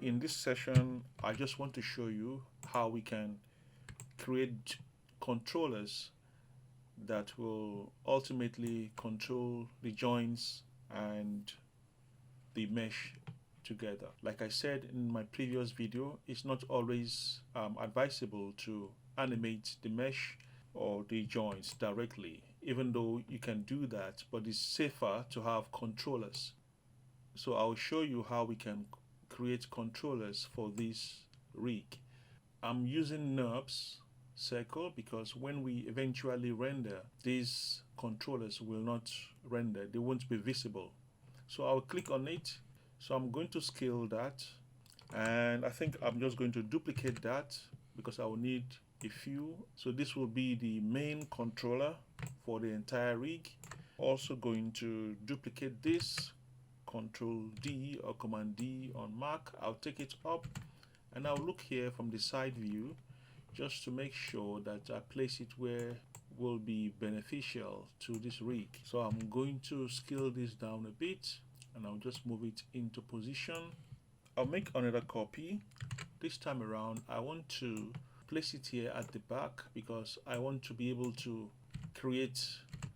In this session, I just want to show you how we can create controllers that will ultimately control the joints and the mesh together. Like I said in my previous video, it's not always advisable to animate the mesh or the joints directly, even though you can do that, but it's safer to have controllers. So I'll show you how we can create controllers for this rig. I'm using NURBS circle because when we eventually render, these controllers will not render, they won't be visible. So I'll click on it. So I'm going to scale that, and I think I'm just going to duplicate that because I will need a few. So this will be the main controller for the entire rig. Also going to duplicate this, Control D or Command D on Mac. I'll take it up and I'll look here from the side view just to make sure that I place it where will be beneficial to this rig. So I'm going to scale this down a bit and I'll just move it into position. I'll make another copy. This time around I want to place it here at the back because I want to be able to create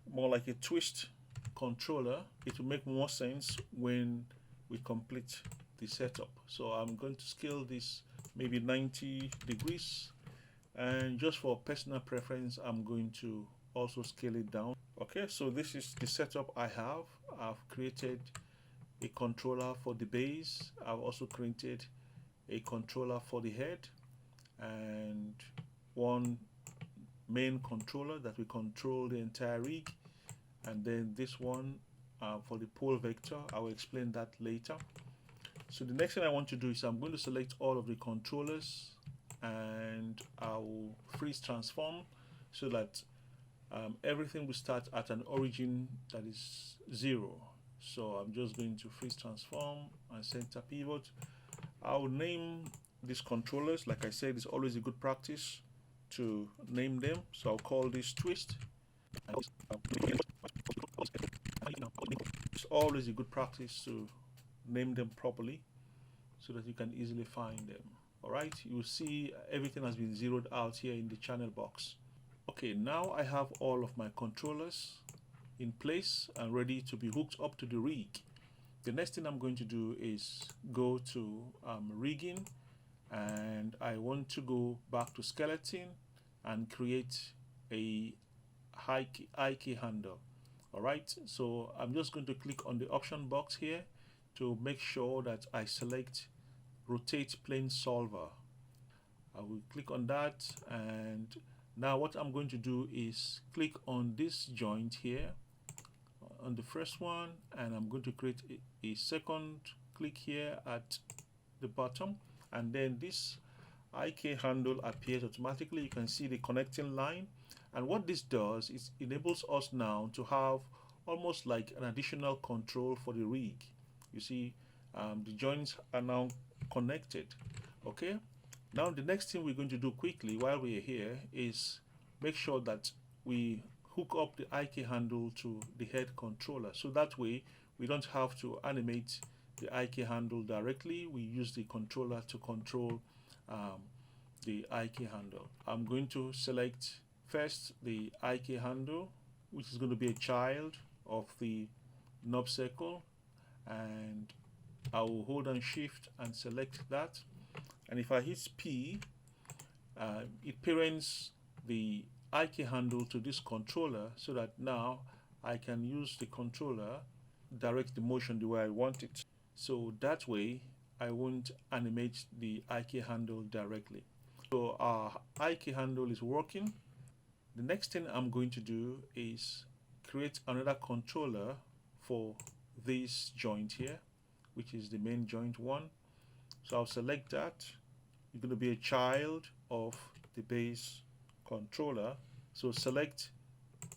more like a twist controller. It will make more sense when we complete the setup. So I'm going to scale this maybe 90 degrees, and just for personal preference I'm going to also scale it down. Okay, so this is the setup I have. I've created a controller for the base. I've also created a controller for the head and one main controller that will control the entire rig, and then this one for the pole vector. I will explain that later. So the next thing I want to do is I'm going to select all of the controllers and I will freeze transform so that everything will start at an origin that is 0. So I'm just going to freeze transform and center pivot. I'll name these controllers. Like I said, it's always a good practice to name them. So I'll call this twist. It's always a good practice to name them properly so that you can easily find them. Alright, you will see everything has been zeroed out here in the channel box. Okay, now I have all of my controllers in place and ready to be hooked up to the rig. The next thing I'm going to do is go to rigging, and I want to go back to skeleton and create a high key handle. Alright, so I'm just going to click on the option box here to make sure that I select rotate plane solver. I will click on that, and now what I'm going to do is click on this joint here on the first one, and I'm going to create a second click here at the bottom, and then this IK handle appears automatically. You can see the connecting line, and what this does is enables us now to have almost like an additional control for the rig. You see the joints are now connected. Okay, now the next thing we're going to do quickly while we're here is make sure that we hook up the IK handle to the head controller, so that way we don't have to animate the IK handle directly. We use the controller to control the IK handle. I'm going to select first the IK handle, which is going to be a child of the knob circle, and I will hold on shift and select that, and if I hit P, it parents the IK handle to this controller so that now I can use the controller direct the motion the way I want it. So that way I won't animate the IK handle directly. So our IK handle is working. The next thing I'm going to do is create another controller for this joint here, which is the main joint one. So I'll select that. It's going to be a child of the base controller. So select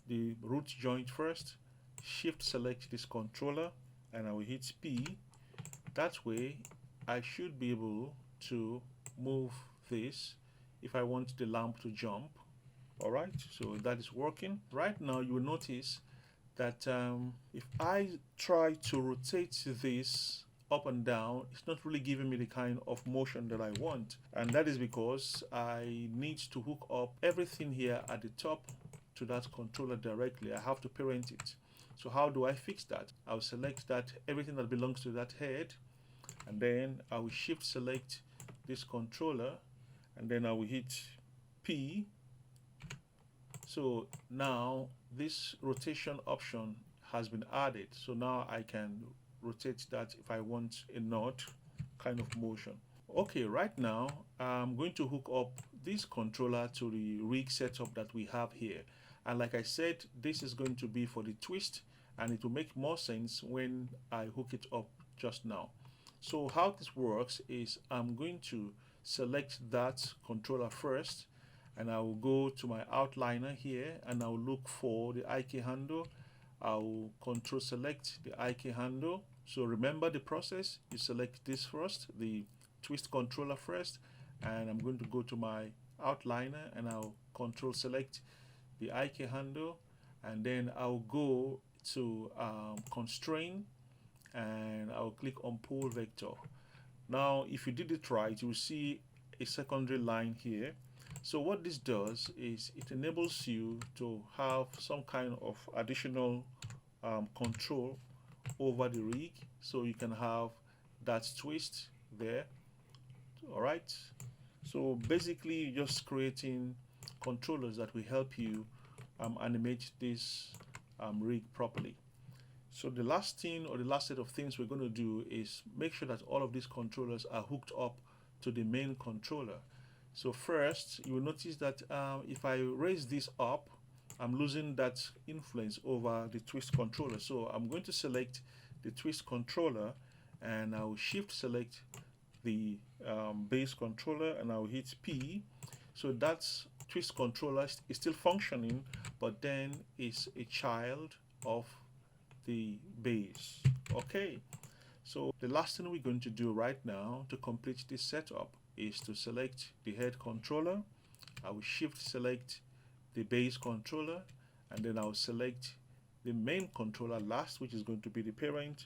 the root joint first, shift select this controller, and I will hit P. That way I should be able to move this if I want the lamp to jump. Alright, so that is working. Right now you will notice that if I try to rotate this up and down, it's not really giving me the kind of motion that I want. And that is because I need to hook up everything here at the top to that controller directly. I have to parent it. So how do I fix that? I'll select that everything that belongs to that head, and then I will shift select this controller, and then I will hit P. So now this rotation option has been added. So now I can rotate that if I want a knot kind of motion. Okay, right now I'm going to hook up this controller to the rig setup that we have here. And like I said, this is going to be for the twist, and it will make more sense when I hook it up just now. So how this works is I'm going to select that controller first, and I will go to my outliner here, and I will look for the IK handle. I will control select the IK handle. So remember the process. You select this first, the twist controller first, and I'm going to go to my outliner, and I'll control select the IK handle, and then I'll go to constrain, and I'll click on pull vector. Now if you did it right, you will see a secondary line here. So what this does is it enables you to have some kind of additional control over the rig, so you can have that twist there. All right, so basically you're just creating controllers that will help you animate this rig properly. So the last thing, or the last set of things we're going to do, is make sure that all of these controllers are hooked up to the main controller. So first, you will notice that if I raise this up, I'm losing that influence over the twist controller. So I'm going to select the twist controller, and I'll shift select the base controller, and I'll hit P. So that's twist controller is still functioning, but then it's a child of the base. Okay, so the last thing we're going to do right now to complete this setup is to select the head controller. I will shift select the base controller, and then I'll select the main controller last, which is going to be the parent.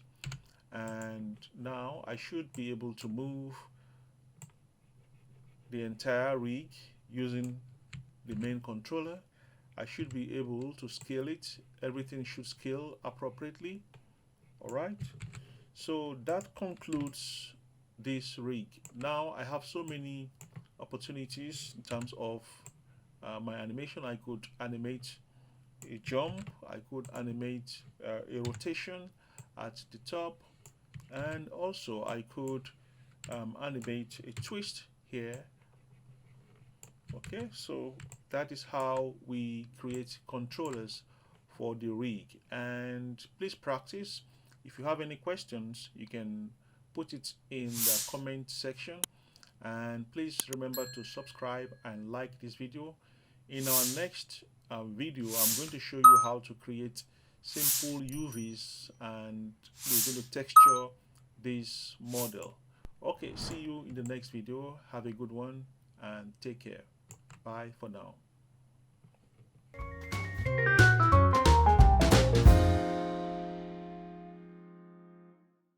And now I should be able to move the entire rig using the main controller. I should be able to scale it. Everything should scale appropriately. All right, so that concludes this rig. Now I have so many opportunities in terms of my animation. I could animate a jump, I could animate a rotation at the top, and also I could animate a twist here. Okay, so that is how we create controllers for the rig. And please practice. If you have any questions, you can put it in the comment section, and please remember to subscribe and like this video. In our next video, I'm going to show you how to create simple UVs, and we're going to texture this model. Okay, see you in the next video. Have a good one and take care. Bye for now.